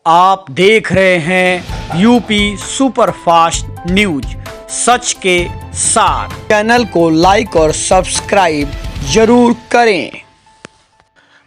आप देख रहे हैं यूपी सुपरफास्ट न्यूज, सच के साथ। चैनल को लाइक और सब्सक्राइब जरूर करें।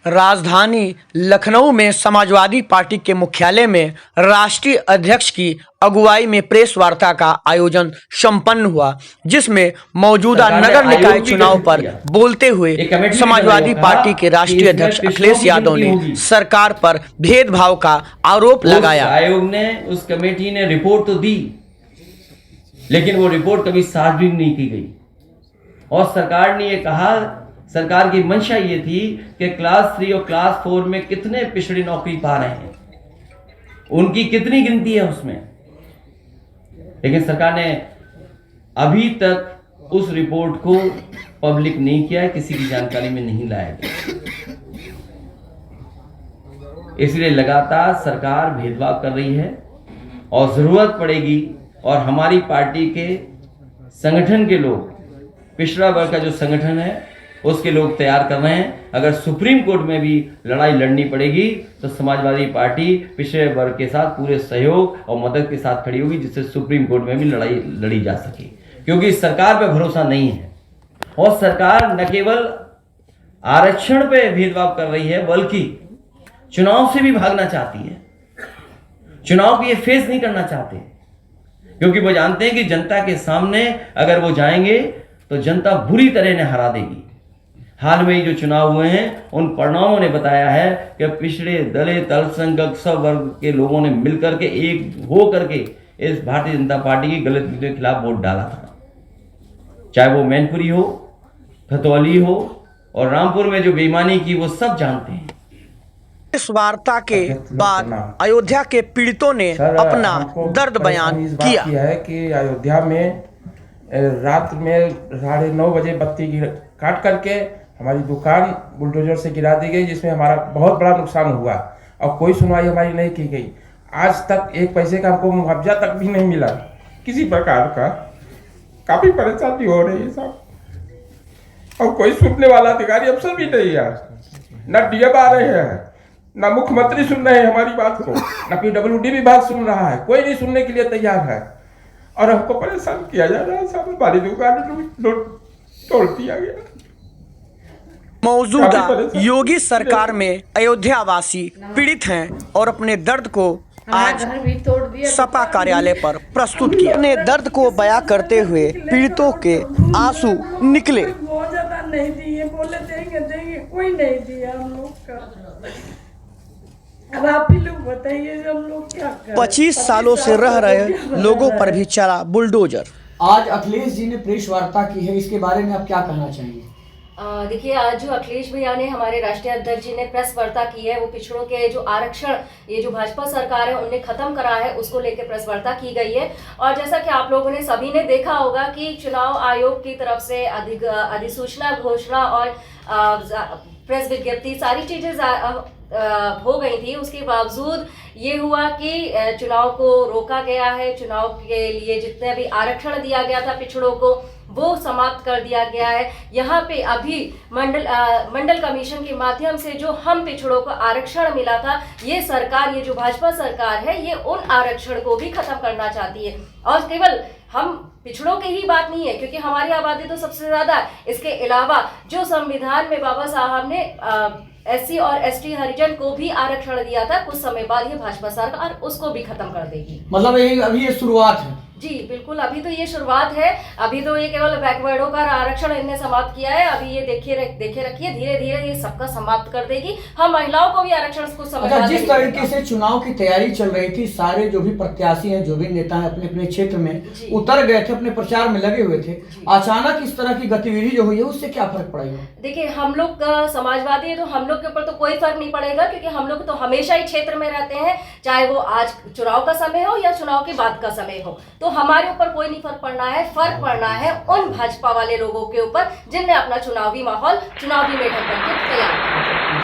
राजधानी लखनऊ में समाजवादी पार्टी के मुख्यालय में राष्ट्रीय अध्यक्ष की अगुवाई में प्रेस वार्ता का आयोजन संपन्न हुआ, जिसमें मौजूदा नगर निकाय चुनाव पर बोलते हुए समाजवादी पार्टी के राष्ट्रीय अध्यक्ष अखिलेश यादव ने सरकार पर भेदभाव का आरोप लगाया। आयोग ने, उस कमेटी ने रिपोर्ट तो दी, लेकिन वो रिपोर्ट कभी सार्वजनिक नहीं की गई। और सरकार ने ये कहा, सरकार की मंशा ये थी कि क्लास 3 और क्लास 4 में कितने पिछड़े नौकरी पा रहे हैं, उनकी कितनी गिनती है उसमें। लेकिन सरकार ने अभी तक उस रिपोर्ट को पब्लिक नहीं किया है, किसी की जानकारी में नहीं लाया गया। इसलिए लगातार सरकार भेदभाव कर रही है और जरूरत पड़ेगी और हमारी पार्टी के संगठन के लोग, पिछड़ा वर्ग का जो संगठन है उसके लोग तैयार कर रहे हैं। अगर सुप्रीम कोर्ट में भी लड़ाई लड़नी पड़ेगी तो समाजवादी पार्टी पिछड़े वर्ग के साथ पूरे सहयोग और मदद के साथ खड़ी होगी, जिससे सुप्रीम कोर्ट में भी लड़ाई लड़ी जा सके। क्योंकि सरकार पे भरोसा नहीं है और सरकार न केवल आरक्षण पे भेदभाव कर रही है, बल्कि चुनाव से भी भागना चाहती है। चुनाव को ये फेस नहीं करना चाहते, क्योंकि वो जानते हैं कि जनता के सामने अगर वो जाएंगे तो जनता बुरी तरह ने हरा देगी। हाल में जो चुनाव हुए हैं उन परिणामों ने बताया है कि पिछड़े, दलित, अल्पसंख्यक सब वर्ग के लोगों ने मिलकर के एक हो करके इस भारतीय जनता पार्टी की गलत नीतियों के खिलाफ वोट डाला था। चाहे वो मैनपुरी हो, खतौली हो और रामपुर में जो बेईमानी की, वो सब जानते हैं। इस वार्ता के बाद अयोध्या के पीड़ितों ने अपना दर्द बयान किया है कि अयोध्या में रात में 9:30 बजे बत्ती काट करके हमारी दुकान बुलडोजर से गिरा दी गई, जिसमें हमारा बहुत बड़ा नुकसान हुआ और कोई सुनवाई हमारी नहीं की गई। आज तक एक पैसे का हमको मुआवजा तक भी नहीं मिला किसी प्रकार का। काफी परेशानी हो रही है साहब, और कोई सुनने वाला अधिकारी अफसर भी नहीं है। न डीएम आ रहे हैं, न मुख्यमंत्री सुन रहे हैं हमारी बात को, न पीडब्ल्यूडी भी बात सुन रहा है। कोई नहीं सुनने के लिए तैयार है और हमको परेशान किया जा रहा है साहब। हमारी दुकान तोड़ दिया गया। मौजूदा योगी सरकार में अयोध्यावासी पीड़ित हैं और अपने दर्द को आज सपा कार्यालय पर प्रस्तुत किया। अपने दर्द को बयां करते हुए पीड़ितों के आंसू निकले। बहुत ज्यादा नहीं दिए, बोले देंगे, कोई नहीं दिया हम लोग का। अब आप ही लोग बताइए हम लोग क्या करें। 25 सालों से रह रहे लोगों पर भी चला बुलडोजर। आज अखिलेश जी ने प्रेस वार्ता की है, इसके बारे में आप क्या कहना चाहेंगे? देखिए, आज जो अखिलेश भैया ने, हमारे राष्ट्रीय अध्यक्ष जी ने प्रेस वार्ता की है, वो पिछड़ों के जो आरक्षण, ये जो भाजपा सरकार है उनने खत्म करा है, उसको लेकर प्रेस वार्ता की गई है। और जैसा कि आप लोगों ने सभी ने देखा होगा कि चुनाव आयोग की तरफ से अधिसूचना, घोषणा और प्रेस विज्ञप्ति सारी चीजें हो गई थी। उसके बावजूद ये हुआ कि चुनाव को रोका गया है। चुनाव के लिए जितने भी आरक्षण दिया गया था पिछड़ों को, वो समाप्त कर दिया गया है। यहाँ पे अभी मंडल कमीशन के माध्यम से जो हम पिछड़ों को आरक्षण मिला था, ये सरकार, ये जो भाजपा सरकार है, ये उन आरक्षण को भी खत्म करना चाहती है। और केवल हम पिछड़ों की ही बात नहीं है, क्योंकि हमारी आबादी तो सबसे ज्यादा है। इसके अलावा जो संविधान में बाबा साहब ने SC और ST हरिजन को भी आरक्षण दिया था, कुछ समय बाद ये भाजपा सरकार उसको भी खत्म कर देगी। मतलब अभी ये शुरुआत है। जी बिल्कुल, अभी तो ये शुरुआत है। अभी तो ये केवल बैकवर्डों का आरक्षण इन्हें समाप्त किया है। अभी ये देखे रखिए, धीरे धीरे ये सबका समाप्त कर देगी। हम महिलाओं को भी आरक्षण को समझा। जिस तरीके से चुनाव की तैयारी चल रही थी, सारे जो भी प्रत्याशी हैं, जो भी नेता हैं, अपने अपने क्षेत्र में उतर गए थे, अपने प्रचार में लगे हुए थे। अचानक इस तरह की गतिविधि जो हुई है, उससे क्या फर्क पड़ेगा? देखिए, हम लोग समाजवादी है तो हम लोग के ऊपर तो कोई फर्क नहीं पड़ेगा, क्योंकि हम लोग तो हमेशा ही क्षेत्र में रहते हैं, चाहे वो आज चुनाव का समय हो या चुनाव के बाद का समय हो। तो हमारे ऊपर कोई नहीं फर्क पड़ना है। फर्क पड़ना है उन भाजपा वाले लोगों के ऊपर जिनने अपना चुनावी माहौल चुनावी में ढक करके तैयार किया।